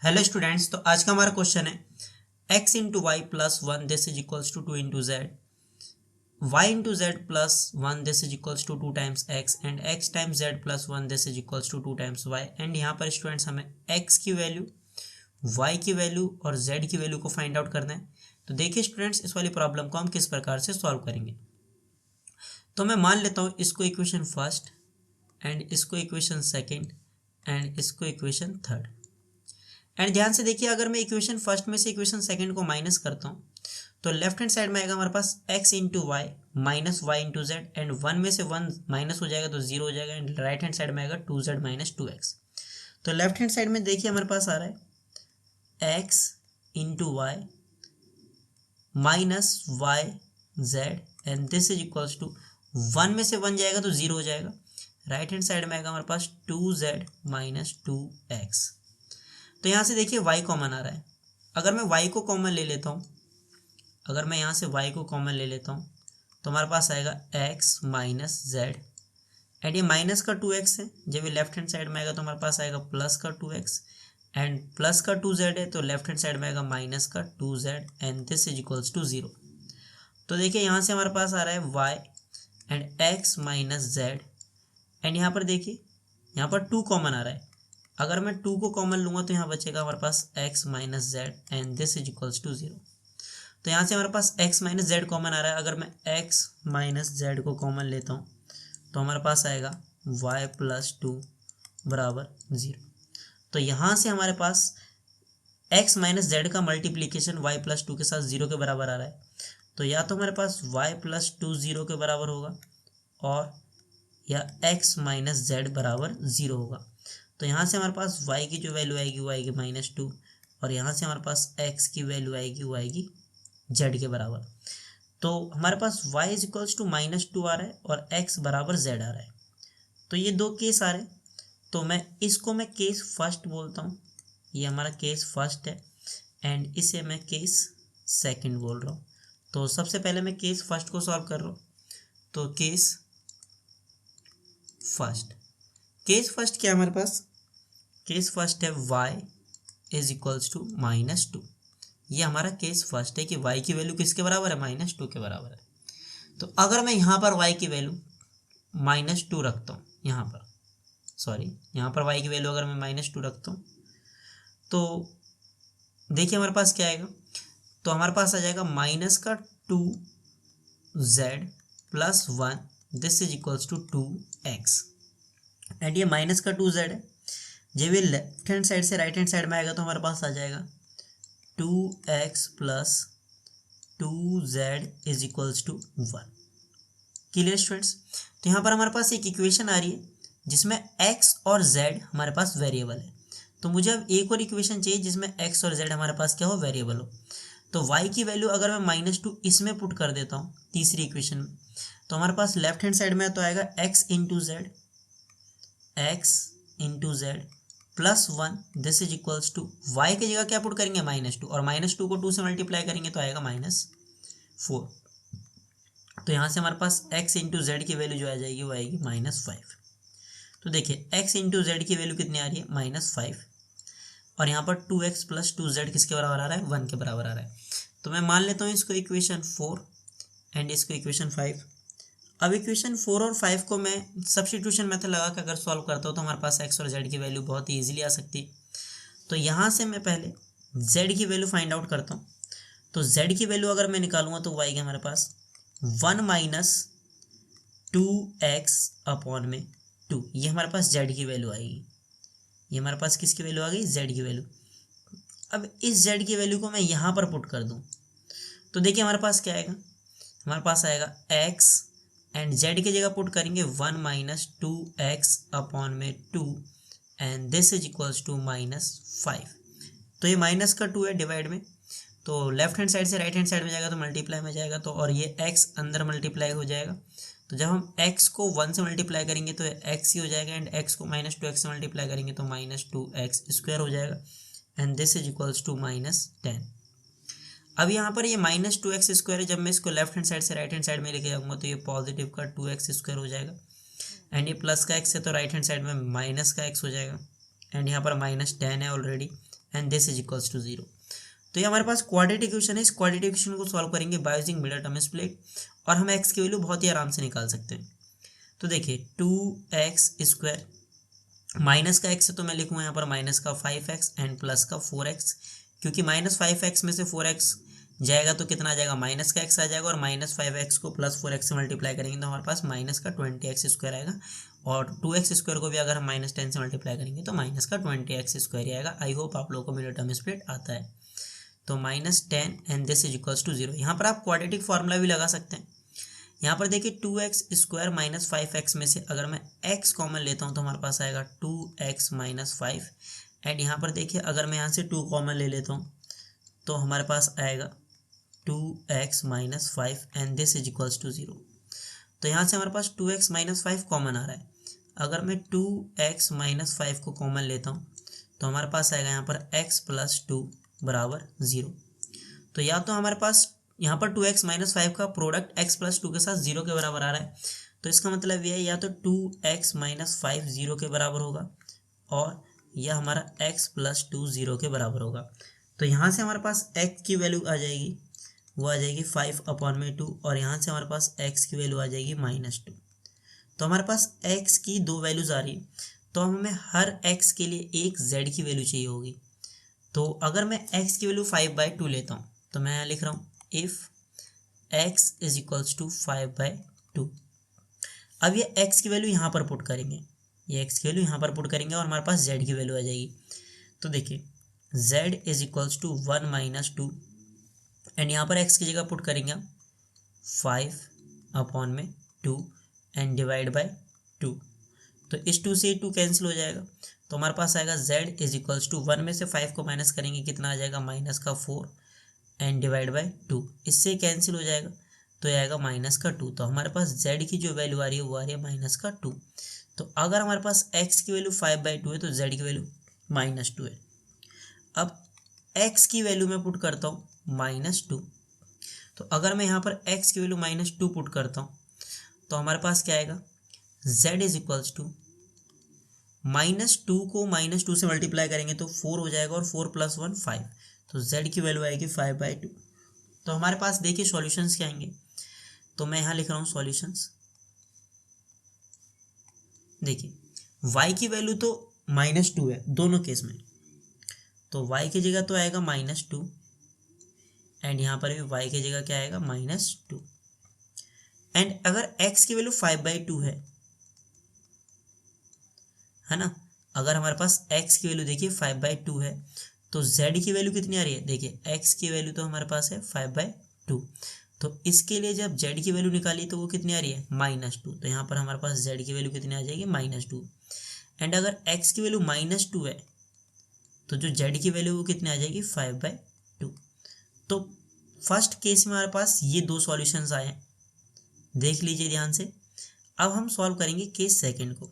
Hello students. तो आज का हमारा क्वेश्चन है x into y plus one this is equals to 2 into z, y into z plus one this is equals to 2 times x and x times z plus one this is equals to 2 times y। And यहाँ पर students हमें x की value, y की value और z की वैल्यू को find out करना है। तो देखिए स्टूडेंट्स, इस वाली प्रॉब्लम को हम किस प्रकार से सॉल्व करेंगे। तो मैं मान लेता हूँ इसको इक्वेशन फर्स्ट एंड इसको इक्वेशन सेकेंड एंड इसको इक्वेशन थर्ड। एंड ध्यान से देखिए, अगर मैं इक्वेशन फर्स्ट में से इक्वेशन सेकंड को माइनस करता हूँ तो लेफ्ट हैंड साइड में आएगा हमारे पास x into y minus y into z, and one में से वन माइनस हो जाएगा तो जीरो हो जाएगा, एंड राइट हैंड साइड में आएगा 2z माइनस 2x। तो लेफ्ट हैंड साइड में देखिए हमारे पास आ रहा है x into y minus y z, and this is equals to one में से वन जाएगा तो जीरो हो जाएगा, राइट हैंड साइड में आएगा हमारे पास 2z माइनस 2x। तो यहाँ से देखिए y कॉमन आ रहा है। अगर मैं y को कॉमन ले लेता हूँ, अगर मैं यहाँ से y को कॉमन ले लेता हूँ तो हमारे पास आएगा x माइनस जेड, एंड ये माइनस का 2x है, जब ये लेफ्ट हैंड साइड में आएगा तो हमारे पास आएगा प्लस का 2x, एंड प्लस का 2z है तो लेफ्ट हैंड साइड में आएगा माइनस का 2z, and this is equals to zero. तो देखिए यहाँ से हमारे पास आ रहा है y and x minus z, and यहाँ पर देखिए यहाँ पर 2 कॉमन आ रहा है। अगर मैं 2 को कॉमन लूँगा तो यहाँ बचेगा हमारे पास x minus z, and this is equals to zero. तो यहाँ से हमारे पास x माइनस जेड कॉमन आ रहा है। अगर मैं x माइनस जेड को कॉमन लेता हूँ तो हमारे पास आएगा y प्लस 2 बराबर जीरो। तो यहाँ से हमारे पास x माइनस जेड का मल्टीप्लीकेशन y प्लस 2 के साथ जीरो के बराबर आ रहा है। तो या तो हमारे पास y प्लस 2 जीरो के बराबर होगा और या x माइनस जेड बराबर जीरो होगा। तो यहाँ से हमारे पास y की जो वैल्यू आएगी वो आएगी माइनस 2, और यहाँ से हमारे पास x की वैल्यू आएगी वो आएगी z के बराबर। तो हमारे पास y is equals to minus 2 आ रहा है और x बराबर z आ रहा है। तो ये दो केस आ रहे हैं, तो मैं केस फर्स्ट बोलता हूँ, ये हमारा केस फर्स्ट है, एंड इसे मैं केस सेकंड बोल रहा हूँ। तो सबसे पहले मैं केस फर्स्ट को सॉल्व कर रहा हूँ। तो केस फर्स्ट क्या है हमारे पास, केस फर्स्ट है y is equals to minus 2। ये हमारा केस फर्स्ट है कि y की वैल्यू किसके बराबर है, माइनस 2 के बराबर है। तो अगर मैं यहाँ पर y की वैल्यू माइनस 2 रखता हूँ, यहाँ पर y की वैल्यू अगर मैं माइनस 2 रखता हूँ तो देखिए हमारे पास क्या आएगा। तो हमारे पास आ जाएगा माइनस का 2z plus 1 this is equals to 2x, and ये माइनस का 2z है, जब ये लेफ्ट हैंड साइड से राइट हैंड साइड में आएगा तो हमारे पास आ जाएगा 2x plus 2z is equals to 1। Clear students. तो यहाँ पर हमारे पास एक इक्वेशन आ रही है जिसमें x और z हमारे पास वेरिएबल है। तो मुझे अब एक और इक्वेशन चाहिए जिसमें x और z हमारे पास क्या हो, वेरिएबल हो। तो y की वैल्यू अगर मैं माइनस 2 इसमें पुट कर देता हूँ तीसरी इक्वेशन में, तो हमारे पास लेफ्ट हैंड साइड में तो आएगा x into z plus 1 this is equals to y की जगह क्या पुट करेंगे, माइनस 2, और माइनस 2 को 2 से मल्टीप्लाई करेंगे तो आएगा -4। तो यहाँ से हमारे पास x इंटू जेड की वैल्यू जो आ जाएगी वो आएगी -5। तो देखिए x इंटू जेड की वैल्यू कितनी आ रही है, -5, और यहाँ पर 2x प्लस 2z किसके बराबर आ रहा है, 1 के बराबर आ रहा है। तो मैं मान लेता हूँ इसको इक्वेशन 4 एंड इसको इक्वेशन 5। अब इक्वेशन 4 और 5 को मैं सब्स्टिट्यूशन मेथड लगा कर अगर सॉल्व करता हूँ तो हमारे पास x और z की वैल्यू बहुत ही ईजिली आ सकती है। तो यहाँ से मैं पहले z की वैल्यू फाइंड आउट करता हूँ। तो z की वैल्यू अगर मैं निकालूंगा तो वो आएगी हमारे पास 1 माइनस 2x अपॉन में 2। ये हमारे पास z की वैल्यू आएगी, ये हमारे पास किसकी वैल्यू आ गई, z की वैल्यू। अब इस z की वैल्यू को मैं यहाँ पर पुट कर दूँ तो देखिए हमारे पास क्या आएगा, हमारे पास आएगा x एंड z की जगह पुट करेंगे 1 माइनस 2x अपॉन में 2, and this is equals to -5। तो ये माइनस का 2 है डिवाइड में, तो लेफ्ट हैंड साइड से राइट हैंड साइड में जाएगा तो मल्टीप्लाई में जाएगा, तो और ये x अंदर मल्टीप्लाई हो जाएगा। तो जब हम x को 1 से मल्टीप्लाई करेंगे तो x ही हो जाएगा, एंड x को -2x से मल्टीप्लाई करेंगे तो -2x स्क्वायर हो जाएगा, and this is equals to -10। अब यहाँ पर ये -2x स्क्वायर है, जब मैं इसको लेफ्ट हैंड साइड से राइट हैंड साइड में लेके जाऊँगा तो ये पॉजिटिव का 2x स्क्वायर हो जाएगा, एंड ये प्लस का x है तो राइट हैंड साइड में माइनस का x हो जाएगा, एंड यहाँ पर -10 है already, and this is equals to 0। तो ये हमारे पास क्वाड्रेटिक इक्वेशन है। इस क्वाड्रेटिक इक्वेशन को सॉल्व करेंगे by using middle term split, और हम एक्स की वैल्यू बहुत ही आराम से निकाल सकते हैं। तो देखिए 2x², माइनस का x है तो मैं लिखूँगा यहाँ पर माइनस का 5x एंड प्लस का 4x, क्योंकि -5x में से 4x जाएगा तो कितना आ जाएगा, माइनस का x आ जाएगा, और -5x को +4x से मल्टीप्लाई करेंगे तो हमारे पास माइनस का 20x² आएगा, और 2x² को भी अगर हम -10 से मल्टीप्लाई करेंगे तो माइनस का 20x² ही आएगा। आई होप आप लोगों को मिडल टर्म स्प्लिट आता है। तो -10 and this is equals to 0। यहाँ पर आप क्वाड्रेटिक फार्मूला भी लगा सकते हैं। यहाँ पर देखिए 2x² माइनस 5x में से अगर मैं x कॉमन लेता हूँ तो हमारे पास आएगा 2x - 5, एंड यहाँ पर देखिए अगर मैं यहाँ से 2 कॉमन ले लेता हूँ तो हमारे पास आएगा 2x - 5 and this is equals to 0। तो यहाँ से हमारे पास 2x - 5 कॉमन आ रहा है। अगर मैं 2x - 5 को कॉमन लेता हूँ तो हमारे पास आएगा यहाँ पर x + 2 बराबर 0। तो या तो हमारे पास यहाँ पर 2x - 5 का प्रोडक्ट x + 2 के साथ 0 के बराबर आ रहा है, तो इसका मतलब ये है या तो 2x - 5 0 के बराबर होगा, और यह हमारा x + 2 0 के बराबर होगा। तो यहाँ से हमारे पास x की वैल्यू आ जाएगी, वो आ जाएगी 5/2, और यहाँ से हमारे पास x की वैल्यू आ जाएगी -2। तो हमारे पास x की 2 वैल्यूज़ आ रही है, तो हमें हर x के लिए एक z की वैल्यू चाहिए होगी। तो अगर मैं x की वैल्यू 5/2 लेता हूँ तो मैं यहाँ लिख रहा हूँ if x is equals to 5/2। अब ये x की वैल्यू यहाँ पर पुट करेंगे, ये x की वैल्यू यहाँ पर पुट करेंगे और हमारे पास z की वैल्यू आ जाएगी। तो देखिए z is equals to 1 - 2, and यहाँ पर x की जगह पुट करेंगे हम 5/2 एंड डिवाइड बाय 2। तो इस 2 से 2 कैंसिल हो जाएगा, तो हमारे पास आएगा z इज इक्वल्स टू 1 में से 5 को माइनस करेंगे कितना आ जाएगा, -4 एंड डिवाइड बाय 2। इससे कैंसिल हो जाएगा तो यह आएगा -2। तो हमारे पास z की जो वैल्यू आ रही है वो आ रही है -2। तो अगर हमारे पास x की वैल्यू 5/2 है तो z की वैल्यू -2 है। अब x की वैल्यू मैं पुट करता हूँ -2, तो अगर मैं यहाँ पर x की वैल्यू -2 पुट करता हूँ तो हमारे पास क्या आएगा, z इज इक्वल्स टू -2 को -2 से मल्टीप्लाई करेंगे तो 4 हो जाएगा, और 4 + 1 5, तो z की वैल्यू आएगी 5/2। तो हमारे पास देखिए सॉल्यूशंस क्या आएंगे, तो मैं यहाँ लिख रहा हूँ सॉल्यूशंस। देखिए y की वैल्यू तो -2 है दोनों केस में, तो y की जगह तो आएगा -2, एंड यहाँ पर भी y की जगह क्या आएगा, -2। एंड अगर x की वैल्यू 5/2 है ना, अगर हमारे पास x की वैल्यू देखिए 5/2 है तो z की वैल्यू कितनी आ रही है, देखिए x की वैल्यू तो हमारे पास है 5/2, तो इसके लिए जब z की वैल्यू निकाली तो वो कितनी आ रही है, -2। तो यहाँ पर हमारे पास z की वैल्यू कितनी आ जाएगी, -2। एंड अगर x की वैल्यू -2 है तो जो z की वैल्यू वो कितनी आ जाएगी, 5/2। तो फर्स्ट केस में हमारे पास ये 2 सॉल्यूशंस आए हैं, देख लीजिए ध्यान से। अब हम सॉल्व करेंगे केस सेकंड को,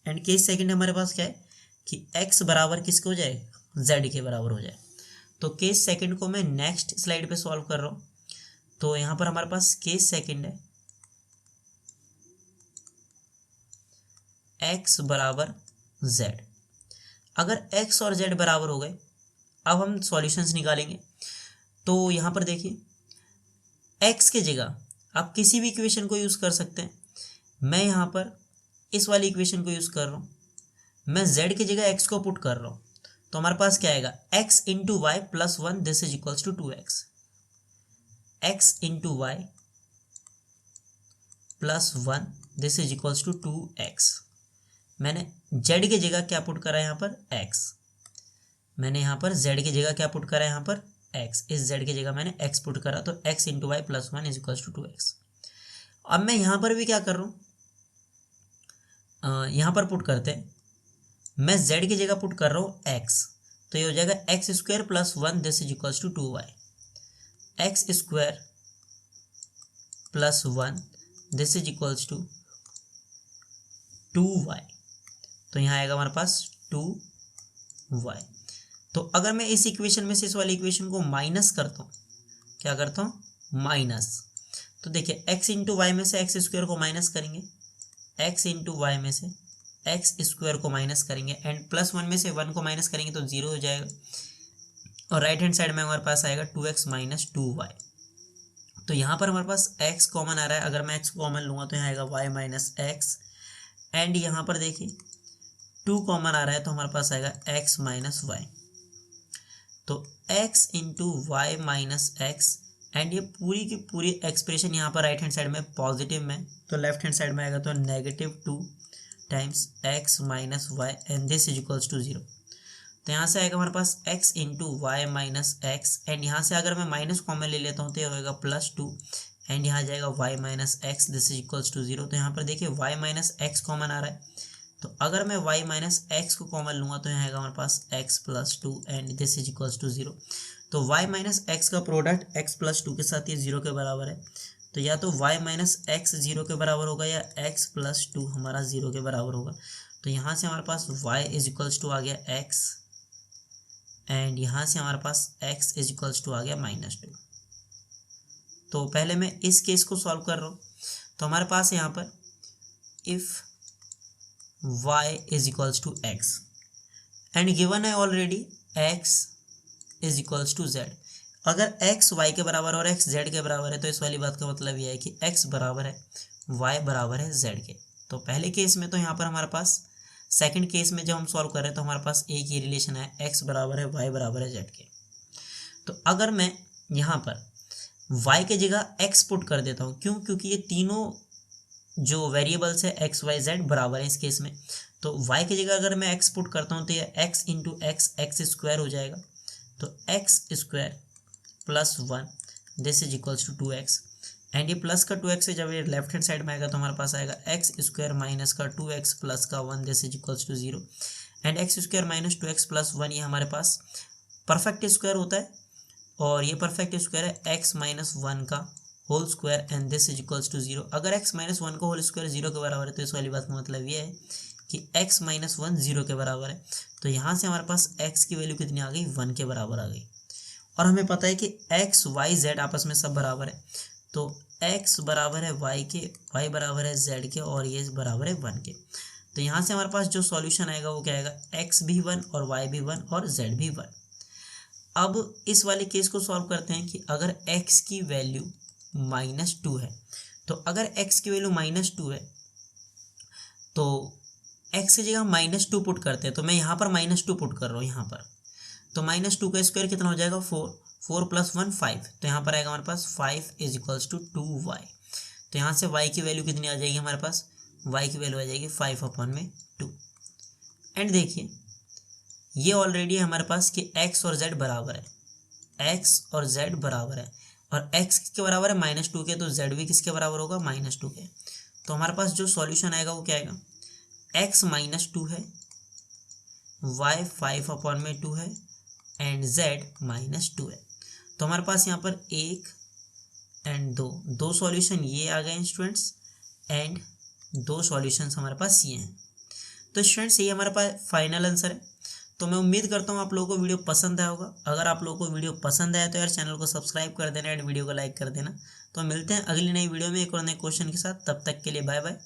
एंड केस सेकंड हमारे पास क्या है कि x बराबर किसके हो जाए, z के बराबर हो जाए। तो केस सेकंड को मैं नेक्स्ट स्लाइड पे सॉल्व कर रहा हूँ। तो यहाँ पर हमारे पास केस सेकंड है x बराबर z। अगर x और z बराबर हो गए, अब हम सॉल्यूशंस निकालेंगे। तो यहाँ पर देखिए x की जगह आप किसी भी इक्वेशन को यूज़ कर सकते हैं। मैं यहाँ पर इस वाली इक्वेशन को यूज़ कर रहा हूँ, मैं z की जगह x को पुट कर रहा हूँ, तो हमारे पास क्या आएगा, x × y + 1 this is equals to 2x, x × y + 1 this is equals to 2x। मैंने z की जगह क्या पुट करा है यहाँ पर, x। मैंने यहाँ पर z की जगह क्या पुट करा है, यहाँ पर x। इस z की जगह मैंने x पुट करा, तो x × y + 1 is equals to 2x। अब मैं यहाँ पर भी क्या कर रहा हूँ, यहाँ पर पुट करते हैं, मैं z की जगह पुट कर रहा हूँ x, तो ये हो जाएगा x² + 1 this is equals to 2y, x² + 1 this is equals to 2y। तो यहाँ आएगा हमारे पास 2y। तो अगर मैं इस इक्वेशन में से इस वाली इक्वेशन को माइनस करता हूँ, क्या करता हूँ, माइनस, तो देखिए x × y में से x² को माइनस करेंगे, x × y में से x² को माइनस करेंगे, एंड +1 में से 1 को माइनस करेंगे तो 0 हो जाएगा। और राइट हैंड साइड में हमारे पास आएगा 2x माइनस 2y। तो यहाँ पर हमारे पास x कॉमन आ रहा है, अगर मैं x कॉमन लूँगा तो यहाँ आएगा y माइनस एक्स, एंड यहाँ पर देखिए 2 कॉमन आ रहा है तो हमारे पास आएगा x माइनस वाई। तो x into y minus x, and ये पूरी की पूरी एक्सप्रेशन यहाँ पर राइट हैंड साइड में पॉजिटिव में, तो लेफ्ट हैंड साइड में आएगा तो -2 times x minus y and this is equals to 0। तो यहाँ से आएगा हमारे पास x into y minus x, and यहाँ से अगर मैं माइनस कॉमन ले लेता हूँ तो ये होगा +2, एंड यहाँ जाएगा y minus x, this is equals to 0। तो यहाँ पर देखिए y माइनस एक्स कॉमन आ रहा है, तो अगर मैं y माइनस एक्स को कॉमन लूँगा तो यहाँ आएगा हमारे पास x plus 2 and this is equals to 0। तो y माइनस एक्स का प्रोडक्ट x प्लस 2 के साथ ये 0 के बराबर है, तो या तो y माइनस एक्स 0 के बराबर होगा या x प्लस 2 हमारा 0 के बराबर होगा। तो यहाँ से हमारे पास y इज इक्वल्स टू आ गया x, एंड यहाँ से हमारे पास x इज इक्वल्स टू आ गया -2। तो पहले मैं इस केस को सॉल्व कर रहा हूँ। तो हमारे पास यहाँ पर if y is equals to x and given है already x is equals to z। अगर x y के बराबर और x z के बराबर है तो इस वाली बात का मतलब यह है कि x बराबर है y बराबर है z के। तो पहले केस में तो यहाँ पर हमारे पास, सेकंड केस में जब हम सॉल्व कर रहे हैं तो हमारे पास एक ही रिलेशन है, x बराबर है y बराबर है z के। तो अगर मैं यहाँ पर y के जगह x पुट कर देता हूँ, क्यों? क्योंकि ये तीनों जो वेरिएबल्स है x y z बराबर है इस केस में। तो y की जगह अगर मैं x पुट करता हूँ तो ये x इंटू एक्स स्क्वायर हो जाएगा, तो x square plus 1 this is equals to 2x, and ये प्लस का 2x है, जब ये लेफ्ट हैंड साइड में आएगा तो हमारे पास आएगा x स्क्वायर माइनस का 2x प्लस का 1 this is equals to 0, and x square minus 2x plus 1 ये हमारे पास परफेक्ट स्क्वायर होता है, और ये परफेक्ट स्क्वायर है x माइनस 1 का whole square and this is equals to 0। अगर x माइनस 1 का होल स्क्वायर 0 के बराबर है तो इस वाली बात का मतलब ये है कि x माइनस 1 0 के बराबर है। तो यहाँ से हमारे पास x की वैल्यू कितनी आ गई? 1 के बराबर आ गई, और हमें पता है कि x y z आपस में सब बराबर है, तो x बराबर है y के, y बराबर है z के, और ये बराबर है 1 के। तो यहाँ से हमारे पास जो सॉल्यूशन आएगा वो क्या आएगा? x भी 1 और y भी 1 और z भी 1। अब इस वाले केस को सॉल्व करते हैं कि अगर x की वैल्यू -2 है, तो अगर x की वैल्यू -2 है तो x की जगह -2 पुट करते हैं, तो मैं यहाँ पर -2 पुट कर रहा हूँ यहाँ पर। तो -2 का स्क्वायर कितना हो जाएगा? 4 प्लस 1 5, तो यहाँ पर आएगा हमारे पास 5 इज इक्वल्स टू 2y। तो यहाँ से y की वैल्यू कितनी आ जाएगी हमारे पास? y की वैल्यू आ जाएगी 5/2। एंड देखिए ये ऑलरेडी हमारे पास कि x और z बराबर है, x और z बराबर है, और x किसके बराबर है? -2 के, तो z भी किसके बराबर होगा? -2 के। तो हमारे पास जो सॉल्यूशन आएगा वो क्या आएगा? x -2 है, y 5/2 है, एंड z -2 है। तो हमारे पास यहाँ पर 1 एंड 2 सॉल्यूशन ये आ गए स्टूडेंट्स, एंड 2 सॉल्यूशंस हमारे पास ये हैं। तो स्टूडेंट्स ये हमारे पास फाइनल आंसर है। तो मैं उम्मीद करता हूँ आप लोगों को वीडियो पसंद आया होगा। अगर आप लोगों को वीडियो पसंद आया तो यार चैनल को सब्सक्राइब कर देना एंड वीडियो को लाइक कर देना। तो मिलते हैं अगली नई वीडियो में एक और नए क्वेश्चन के साथ, तब तक के लिए बाय बाय।